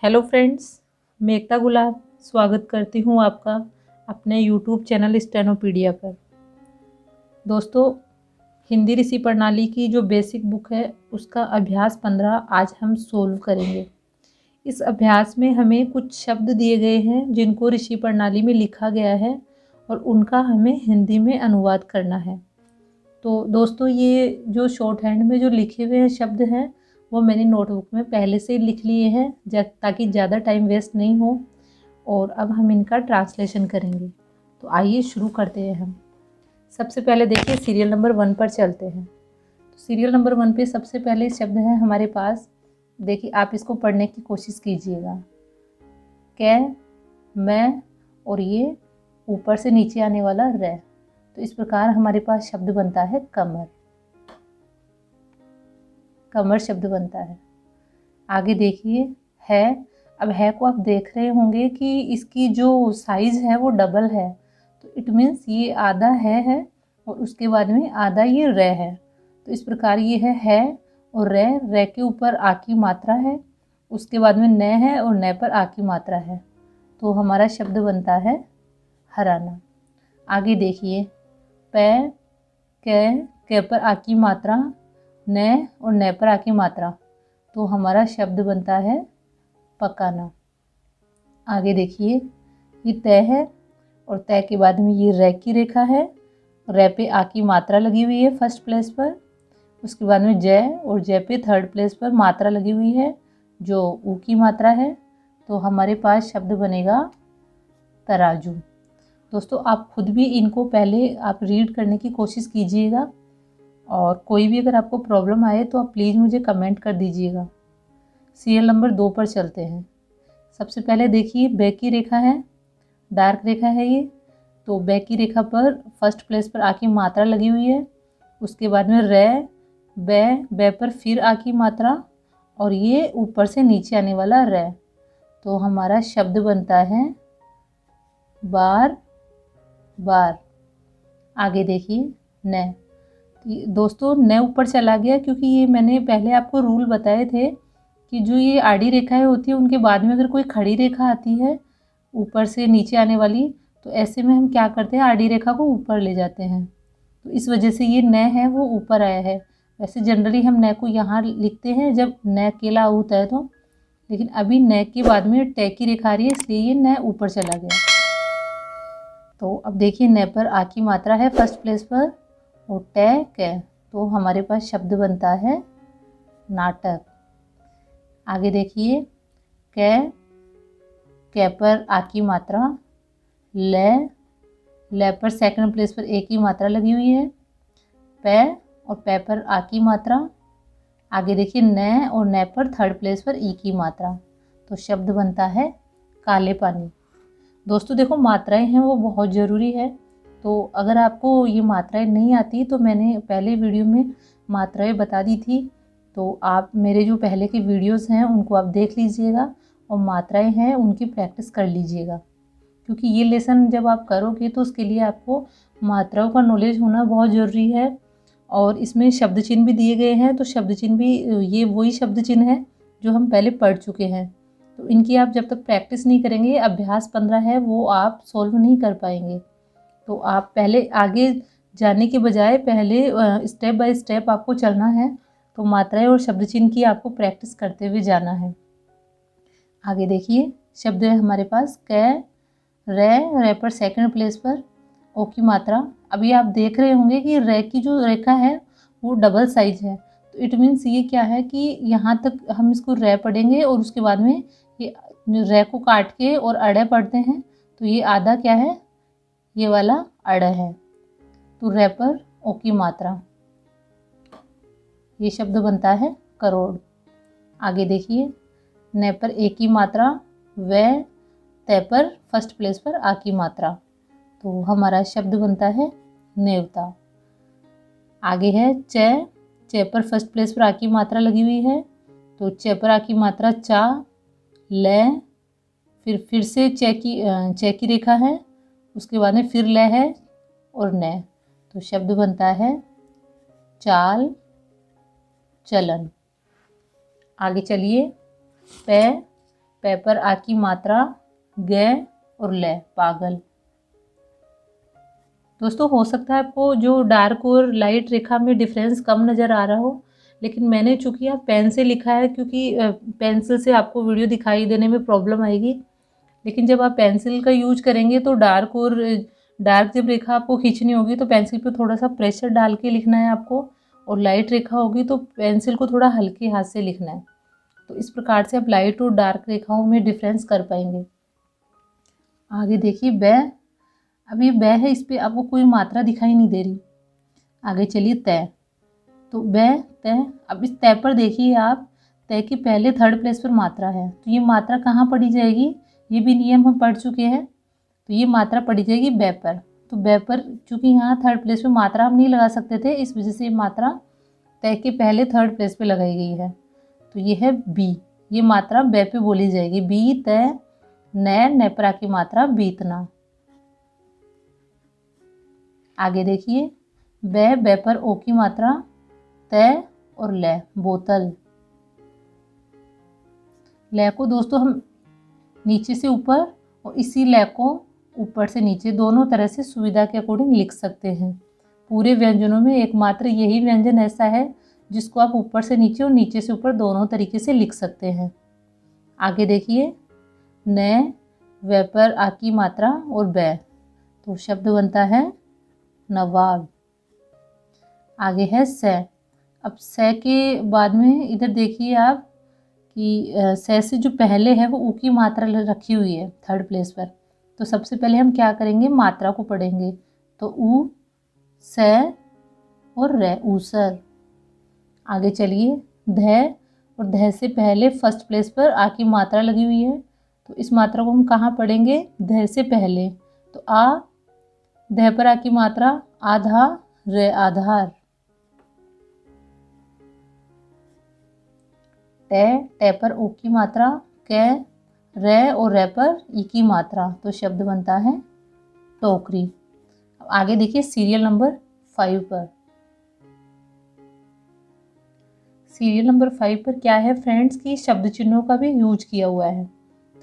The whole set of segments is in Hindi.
हेलो फ्रेंड्स, मैं एकता गुलाब स्वागत करती हूँ आपका अपने यूट्यूब चैनल स्टेनोपीडिया पर। दोस्तों, हिंदी ऋषि प्रणाली की जो बेसिक बुक है उसका अभ्यास 15 आज हम सोल्व करेंगे। इस अभ्यास में हमें कुछ शब्द दिए गए हैं जिनको ऋषि प्रणाली में लिखा गया है और उनका हमें हिंदी में अनुवाद करना है। तो दोस्तों, ये जो शॉर्ट हैंड में जो लिखे हुए हैं शब्द हैं वो मैंने नोटबुक में पहले से ही लिख लिए हैं ताकि ज़्यादा टाइम वेस्ट नहीं हो। और अब हम इनका ट्रांसलेशन करेंगे। तो आइए शुरू करते हैं हम। सबसे पहले देखिए, सीरियल नंबर 1 पर चलते हैं। तो सीरियल नंबर 1 पे सबसे पहले शब्द है हमारे पास। देखिए, आप इसको पढ़ने की कोशिश कीजिएगा। कै, मैं और ये ऊपर से नीचे आने वाला रे। तो इस प्रकार हमारे पास शब्द बनता है कमर। कमर शब्द बनता है। आगे देखिए, है। अब है को आप देख रहे होंगे कि इसकी जो साइज़ है वो डबल है। तो इट मीन्स ये आधा है और उसके बाद में आधा ये रे है। तो इस प्रकार ये है और रे के ऊपर आ की मात्रा है, उसके बाद में न है और न पर आ की मात्रा है। तो हमारा शब्द बनता है हराना। आगे देखिए, पै, कै पर आ की मात्रा, न और न पर आ की मात्रा। तो हमारा शब्द बनता है पकाना। आगे देखिए, ये तय है और तय के बाद में ये रे की रेखा है। रे पे आ की मात्रा लगी हुई है फर्स्ट प्लेस पर। उसके बाद में जय और जय पे थर्ड प्लेस पर मात्रा लगी हुई है जो ऊ की मात्रा है। तो हमारे पास शब्द बनेगा तराजू। दोस्तों, आप खुद भी इनको पहले आप रीड करने की कोशिश कीजिएगा और कोई भी अगर आपको प्रॉब्लम आए तो आप प्लीज़ मुझे कमेंट कर दीजिएगा। सीरियल नंबर 2 पर चलते हैं। सबसे पहले देखिए, बै की रेखा है, डार्क रेखा है ये। तो बै की रेखा पर फर्स्ट प्लेस पर आ की मात्रा लगी हुई है। उसके बाद में रे, बै पर फिर आ की मात्रा और ये ऊपर से नीचे आने वाला रे। तो हमारा शब्द बनता है बार बार। आगे देखिए, न। दोस्तों, न ऊपर चला गया क्योंकि ये मैंने पहले आपको रूल बताए थे कि जो ये आड़ी रेखाएं होती है उनके बाद में अगर कोई खड़ी रेखा आती है ऊपर से नीचे आने वाली, तो ऐसे में हम क्या करते हैं, आड़ी रेखा को ऊपर ले जाते हैं। तो इस वजह से ये न है वो ऊपर आया है। वैसे जनरली हम न को यहाँ लिखते हैं जब न अकेला होता है तो, लेकिन अभी न के बाद में टे की रेखा आ रही है इसलिए ये न ऊपर चला गया। तो अब देखिए, न पर आ की मात्रा है फर्स्ट प्लेस पर और टे कै। तो हमारे पास शब्द बनता है नाटक। आगे देखिए, कै पर आ की मात्रा, ले पर सेकंड प्लेस पर ए की मात्रा लगी हुई है। पै और पै पर आ की मात्रा। आगे देखिए, न और न पर थर्ड प्लेस पर ई की मात्रा। तो शब्द बनता है काले पानी। दोस्तों देखो, मात्राएं हैं वो बहुत ज़रूरी है। तो अगर आपको ये मात्राएं नहीं आती तो मैंने पहले वीडियो में मात्राएं बता दी थी। तो आप मेरे जो पहले के वीडियोस हैं उनको आप देख लीजिएगा और मात्राएं हैं उनकी प्रैक्टिस कर लीजिएगा, क्योंकि ये लेसन जब आप करोगे तो उसके लिए आपको मात्राओं का नॉलेज होना बहुत ज़रूरी है। और इसमें शब्द चिन्ह भी दिए गए हैं। तो शब्द चिन्ह भी ये वही शब्द चिन्ह है जो हम पहले पढ़ चुके हैं। तो इनकी आप जब तक प्रैक्टिस नहीं करेंगे, अभ्यास 15 है वो आप सॉल्व नहीं कर पाएंगे। तो आप पहले आगे जाने के बजाय पहले स्टेप बाय स्टेप आपको चलना है। तो मात्राएं और शब्द चिन्ह की आपको प्रैक्टिस करते हुए जाना है। आगे देखिए, शब्द है हमारे पास कै, रे पर सेकंड प्लेस पर ओ की मात्रा। अभी आप देख रहे होंगे कि रे की जो रेखा है वो डबल साइज है। तो इट मीन्स ये क्या है कि यहाँ तक हम इसको रे पढ़ेंगे और उसके बाद में ये रे को काट के और अड़े पढ़ते हैं। तो ये आधा क्या है, ये वाला अड़ है। तो रे पर ओ की मात्रा, ये शब्द बनता है करोड़। आगे देखिए, न पर ए की मात्रा, व तय पर फर्स्ट प्लेस पर आ की मात्रा। तो हमारा शब्द बनता है नेवता। आगे है च पर फर्स्ट प्लेस पर आ की मात्रा लगी हुई है। तो च पर आ की मात्रा चा, ले, फिर से च की रेखा है, उसके बाद में फिर ले है और न। तो शब्द बनता है चाल चलन। आगे चलिए, पै पै पर आ की मात्रा गे और ले, पागल। दोस्तों हो सकता है आपको जो डार्क और लाइट रेखा में डिफरेंस कम नज़र आ रहा हो, लेकिन मैंने चूंकि आप पेन से लिखा है, क्योंकि पेंसिल से आपको वीडियो दिखाई देने में प्रॉब्लम आएगी। लेकिन जब आप पेंसिल का यूज करेंगे तो डार्क जब रेखा आपको खींचनी होगी तो पेंसिल पे थोड़ा सा प्रेशर डाल के लिखना है आपको, और लाइट रेखा होगी तो पेंसिल को थोड़ा हल्के हाथ से लिखना है। तो इस प्रकार से आप लाइट और डार्क रेखाओं में डिफरेंस कर पाएंगे। आगे देखिए बै। अब ये बै है, इस पर आपको कोई मात्रा दिखाई नहीं दे रही। आगे चलिए तय। तो बै तय। अब इस तय पर देखिए आप, तय के पहले थर्ड प्लेस पर मात्रा है, तो ये मात्रा कहाँ पढ़ी जाएगी, ये भी नियम हम पढ़ चुके हैं। तो ये मात्रा पढ़ी जाएगी बै पर। तो बै पर चूंकि यहाँ थर्ड प्लेस पे मात्रा हम नहीं लगा सकते थे, इस वजह से ये मात्रा तय के पहले थर्ड प्लेस पे लगाई गई है। तो ये है बी, ये मात्रा बै पे बोली जाएगी। बी तय नै पर आकी मात्रा बीतना। आगे देखिए बै पर ओ की मात्रा तय और ले, बोतल। ले को दोस्तों हम नीचे से ऊपर और इसी ले को ऊपर से नीचे दोनों तरह से सुविधा के अकॉर्डिंग लिख सकते हैं। पूरे व्यंजनों में एकमात्र यही व्यंजन ऐसा है जिसको आप ऊपर से नीचे और नीचे से ऊपर दोनों तरीके से लिख सकते हैं। आगे देखिए नै वै पर आ की मात्रा और बै, तो शब्द बनता है नवाब। आगे है से। अब से के बाद में इधर देखिए आप कि से से जो पहले है वो ऊ की मात्रा रखी हुई है थर्ड प्लेस पर। तो सबसे पहले हम क्या करेंगे, मात्रा को पढ़ेंगे। तो ऊ से और रे, ऊसर। आगे चलिए ध, और ध से पहले फर्स्ट प्लेस पर आ की मात्रा लगी हुई है, तो इस मात्रा को हम कहाँ पढ़ेंगे, ध से पहले। तो आ, ध पर आ की मात्रा आधा, रे आधार। टे पर ओ की मात्रा कै, रे और रे पर ई की मात्रा, तो शब्द बनता है टोकरी। अब आगे देखिए सीरियल नंबर 5 पर। सीरियल नंबर 5 पर क्या है फ्रेंड्स कि शब्द चिन्हों का भी यूज किया हुआ है।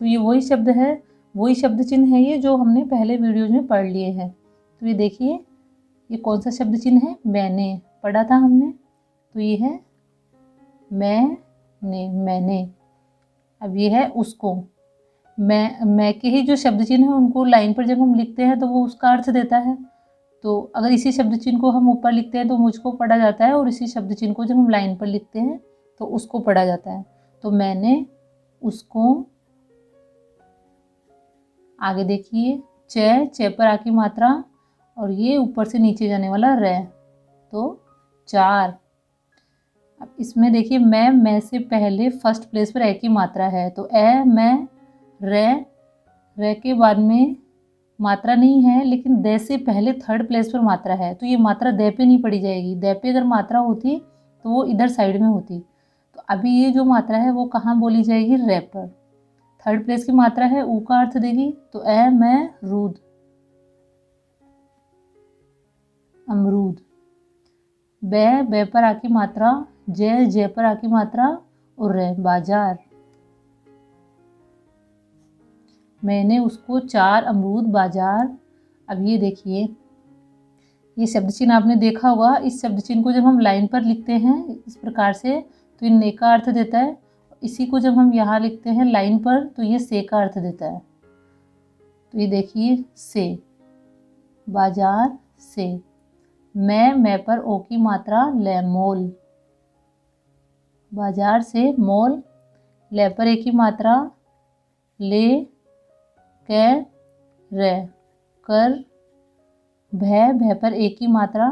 तो ये वही शब्द है, वही शब्द चिन्ह है ये जो हमने पहले वीडियोज में पढ़ लिए हैं। तो ये देखिए ये कौन सा शब्द चिन्ह है, मैंने पढ़ा था हमने। तो ये है मैंने। अब ये है उसको। मैं के ही जो शब्द चिन्ह है उनको लाइन पर जब हम लिखते हैं तो वो उसका अर्थ देता है। तो अगर इसी शब्द चिन्ह को हम ऊपर लिखते हैं तो मुझको पढ़ा जाता है, और इसी शब्द चिन्ह को जब हम लाइन पर लिखते हैं तो उसको पढ़ा जाता है। तो मैंने उसको। आगे देखिए चे पर आ की मात्रा और ये ऊपर से नीचे जाने वाला रे, तो चार। अब इसमें देखिए मैं से पहले फर्स्ट प्लेस पर ए की मात्रा है, तो ए मैं रे के बाद में मात्रा नहीं है, लेकिन दे से पहले थर्ड प्लेस पर मात्रा है, तो ये मात्रा दे पे नहीं पड़ी जाएगी। दे पे अगर मात्रा होती तो वो इधर साइड में होती। तो अभी ये जो मात्रा है वो कहाँ बोली जाएगी, रे पर। थर्ड प्लेस की मात्रा है, ऊ का अर्थ देगी, तो ए मैं रूद, अमरूद। बे पर आ की मात्रा, जे पर आ की मात्रा और रे, बाजार। मैंने उसको 4 अमरूद बाजार। अब ये देखिए ये शब्द चिन्ह आपने देखा होगा, इस शब्द चिन्ह को जब हम लाइन पर लिखते हैं इस प्रकार से तो ये ने का अर्थ देता है। इसी को जब हम यहाँ लिखते हैं लाइन पर तो ये से का अर्थ देता है। तो ये देखिए से, बाजार से। मैं पर ओ की मात्रा ले, मोल, बाजार से मोल। ले पर ए की मात्रा ले, कै रे, कर। भय पर ए की मात्रा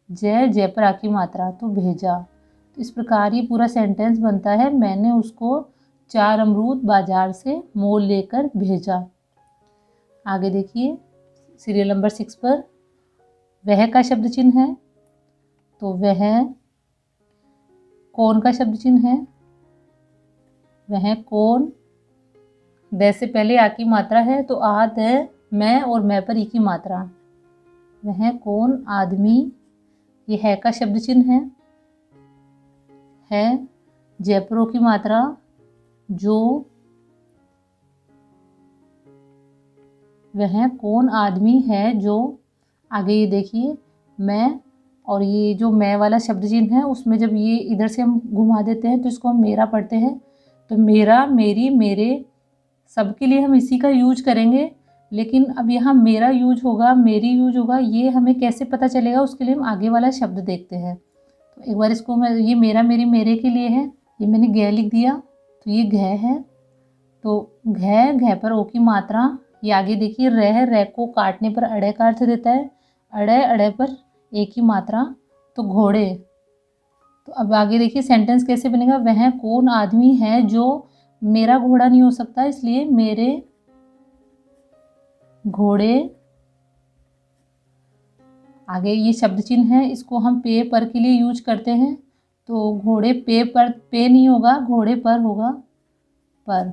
जय पर आ की मात्रा, तो भेजा। तो इस प्रकार ये पूरा सेंटेंस बनता है, मैंने उसको 4 अमरूद बाजार से मोल लेकर भेजा। आगे देखिए सीरियल नंबर 6 पर वह का शब्द चिन्ह है, तो वह कौन का शब्द चिन्ह है, वह कौन। दे से पहले आ की मात्रा है, तो आ दे मैं और मैं पर ई की मात्रा, वह कौन आदमी। ये है का शब्द चिन्ह है जयपुरों की मात्रा जो, वह कौन आदमी है जो, आगे ये देखिए मैं, और ये जो मैं वाला शब्द चिन्ह है उसमें जब ये इधर से हम घुमा देते हैं तो इसको हम मेरा पढ़ते हैं। तो मेरा, मेरी, मेरे, सबके लिए हम इसी का यूज करेंगे। लेकिन अब यहाँ मेरा यूज होगा, मेरी यूज होगा, ये हमें कैसे पता चलेगा, उसके लिए हम आगे वाला शब्द देखते हैं। तो एक बार इसको मैं, ये मेरा, मेरी, मेरे के लिए है, ये मैंने घ लिख दिया, तो ये घ है। तो घ पर ओ की मात्रा, ये आगे देखिए रह को काटने पर अड़े का अर्थ देता है, अड़े पर ए की मात्रा, तो घोड़े। तो अब आगे देखिए सेंटेंस कैसे बनेगा, वह कौन आदमी है जो, मेरा घोड़ा नहीं हो सकता इसलिए मेरे घोड़े, आगे ये शब्द चिन्ह है, इसको हम पे पर के लिए यूज करते हैं। तो घोड़े पे पर, पे नहीं होगा, घोड़े पर होगा, पर।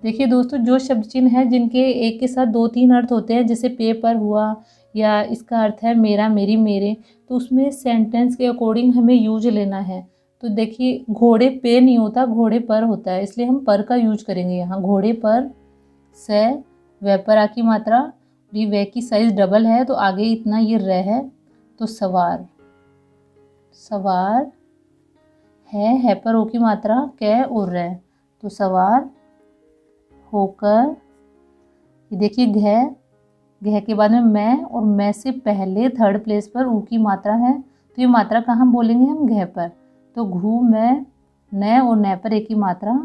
देखिए दोस्तों, जो शब्द चिन्ह है जिनके एक के साथ 2-3 अर्थ होते हैं, जैसे पे पर हुआ या इसका अर्थ है मेरा, मेरी, मेरे, तो उसमें सेंटेंस के अकॉर्डिंग हमें यूज लेना है। तो देखिए घोड़े पे नहीं होता, घोड़े पर होता है, इसलिए हम पर का यूज करेंगे यहाँ। घोड़े पर से व पर आ की मात्रा, ये वे की साइज डबल है तो आगे इतना ये रह है, तो सवार, सवार है पर ओ की मात्रा कै और रह, तो सवार होकर। ये देखिए घ के बाद में मैं, और मैं से पहले थर्ड प्लेस पर ऊ की मात्रा है, तो ये मात्रा कहाँ बोलेंगे हम, घ पर। तो घू मैं, न और न पर एक की मात्रा,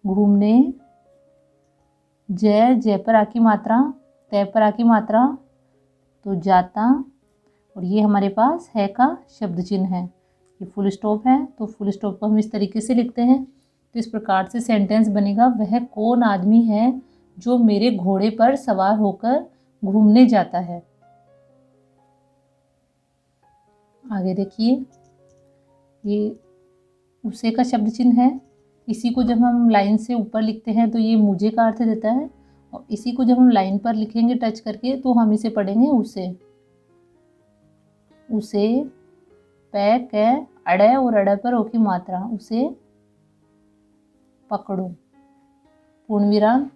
घूमने। जय पर आ की मात्रा, तय पर आ की मात्रा, तो जाता। और ये हमारे पास है का शब्द चिन्ह है, ये फुल स्टॉप है, तो फुल स्टॉप को हम इस तरीके से लिखते हैं। तो इस प्रकार से सेंटेंस बनेगा, वह कौन आदमी है जो मेरे घोड़े पर सवार होकर घूमने जाता है। आगे देखिए, ये उसे का शब्द चिन्ह है, इसी को जब हम लाइन से ऊपर लिखते हैं तो ये मुझे का अर्थ देता है, और इसी को जब हम लाइन पर लिखेंगे टच करके तो हम इसे पढ़ेंगे उसे। उसे पै कै अड़े और अड़े पर ओ की मात्रा, उसे पकड़ो, पूर्ण विराम।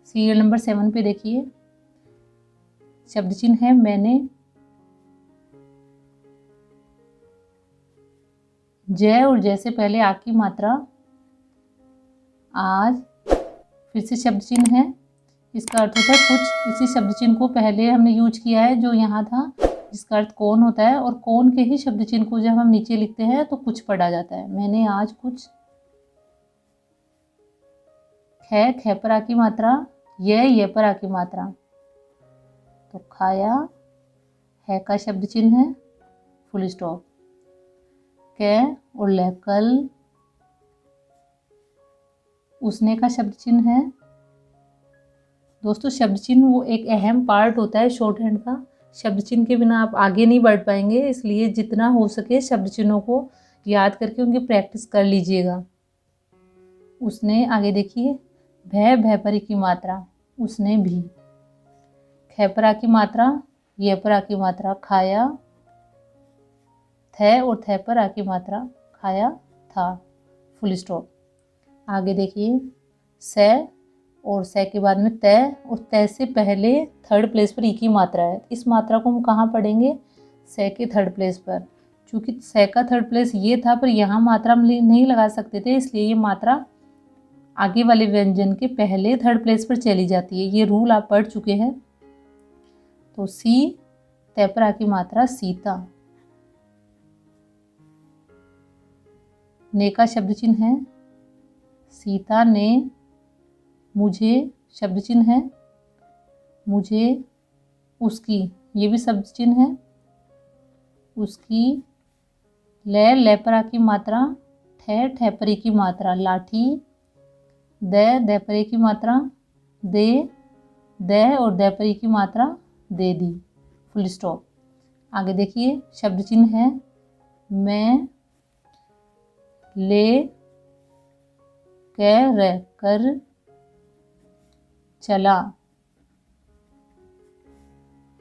सीरियल नंबर 7 पे देखिए, शब्द चिन्ह है मैंने, जय और जय से पहले आ की मात्रा, आज। फिर से शब्द चिन्ह है, इसका अर्थ होता है कुछ। इसी शब्द चिन्ह को पहले हमने यूज किया है जो यहाँ था, जिसका अर्थ कौन होता है, और कौन के ही शब्द चिन्ह को जब हम नीचे लिखते हैं तो कुछ पढ़ा जाता है। मैंने आज कुछ। ख पर आ की मात्रा, ये पर आ की मात्रा, तो खाया, है का शब्द चिन्ह है, फुल स्टॉप। कै और ल कल, उसने का शब्द चिन्ह है। दोस्तों शब्द चिन्ह वो एक अहम पार्ट होता है शॉर्ट हैंड का, शब्द चिन्ह के बिना आप आगे नहीं बढ़ पाएंगे, इसलिए जितना हो सके शब्द चिन्हों को याद करके उनकी प्रैक्टिस कर लीजिएगा। उसने, आगे देखिए, भय पर की मात्रा, उसने भी। ख पर आ की मात्रा, ये पर आ की मात्रा, खाया। थ और थ पर आ की मात्रा, खाया था, फुल स्टॉप। आगे देखिए, से और से के बाद में तय, और तय से पहले थर्ड प्लेस पर ई की मात्रा है। इस मात्रा को हम कहाँ पढ़ेंगे, से के थर्ड प्लेस पर। चूँकि से का थर्ड प्लेस ये था, पर यहाँ मात्रा हम नहीं लगा सकते थे, इसलिए ये मात्रा आगे वाले व्यंजन के पहले थर्ड प्लेस पर चली जाती है। ये रूल आप पढ़ चुके हैं। तो सी, तय पर आ की मात्रा, सीता। ने का शब्द चिन्ह है, सीता ने मुझे, शब्द चिन्ह है, मुझे, उसकी, ये भी शब्द चिन्ह है, उसकी। ल पर आ की मात्रा, ठ पर ई की मात्रा, लाठी। द पर ई की मात्रा, दे, द और द पर ई की मात्रा, दे दी, फुल स्टॉप। आगे देखिए, शब्द चिन्ह है, मैं, ले, कह रह कर, चला।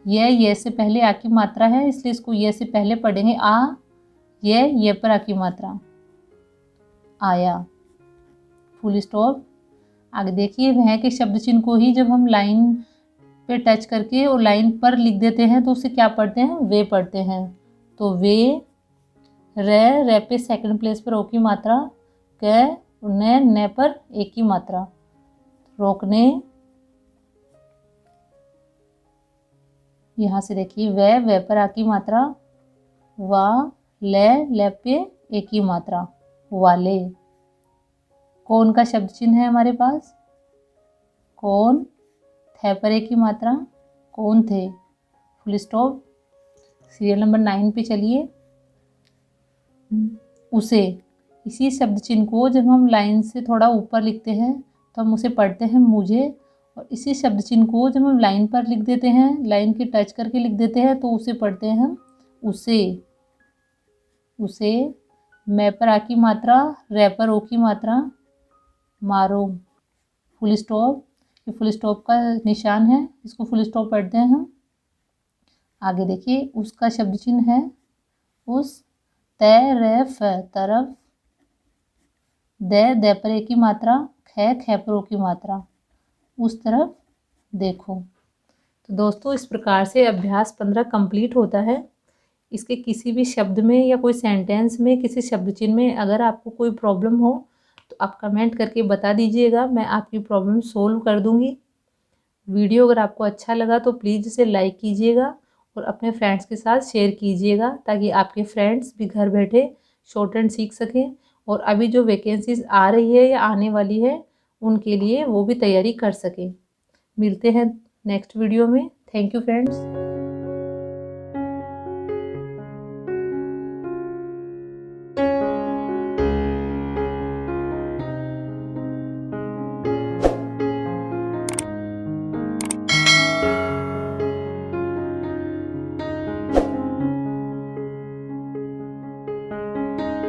ये से पहले आ की मात्रा है, इसलिए इसको ये से पहले पढ़ेंगे, आ, ये पर आ की मात्रा, आया, फुल स्टॉप। आगे देखिए वह के शब्द चिन्ह को ही जब हम लाइन पे टच करके और लाइन पर लिख देते हैं तो उसे क्या पढ़ते हैं, वे पढ़ते हैं। तो वे, रे पे सेकंड प्लेस पर ओ की मात्रा, क न पर ए की मात्रा, रोकने, यहाँ से देखिए वे पर आ की मात्रा, वा, ले पे ए की मात्रा, वाले। कौन का शब्द चिन्ह है हमारे पास, कौन, थे पर ए की मात्रा, कौन थे, फुल स्टॉप। सीरियल नंबर 9 पे चलिए। उसे, इसी शब्द चिन्ह को जब हम लाइन से थोड़ा ऊपर लिखते हैं तो हम उसे पढ़ते हैं मुझे, और इसी शब्द चिन्ह को जब हम लाइन पर लिख देते हैं, लाइन के टच करके लिख देते हैं तो उसे पढ़ते हैं हम उसे। उसे, मैं पर आ की मात्रा, रे पर ओ की मात्रा, मारो, फुल स्टॉप। ये फुल स्टॉप का निशान है, इसको फुल स्टॉप पढ़ते हैं हम। आगे देखिए उसका शब्द चिन्ह है उस, तरफ, तरफ, दे पर ए की मात्रा, खे पर ओ की मात्रा, उस तरफ देखो। तो दोस्तों इस प्रकार से अभ्यास 15 कंप्लीट होता है। इसके किसी भी शब्द में या कोई सेंटेंस में किसी शब्द चिन्ह में अगर आपको कोई प्रॉब्लम हो तो आप कमेंट करके बता दीजिएगा, मैं आपकी प्रॉब्लम सोल्व कर दूंगी। वीडियो अगर आपको अच्छा लगा तो प्लीज़ इसे लाइक कीजिएगा और अपने फ्रेंड्स के साथ शेयर कीजिएगा ताकि आपके फ्रेंड्स भी घर बैठे शॉर्ट हैंड सीख सकें और अभी जो वैकेंसीज आ रही है या आने वाली है उनके लिए वो भी तैयारी कर सकें। मिलते हैं नेक्स्ट वीडियो में। Thank you friends.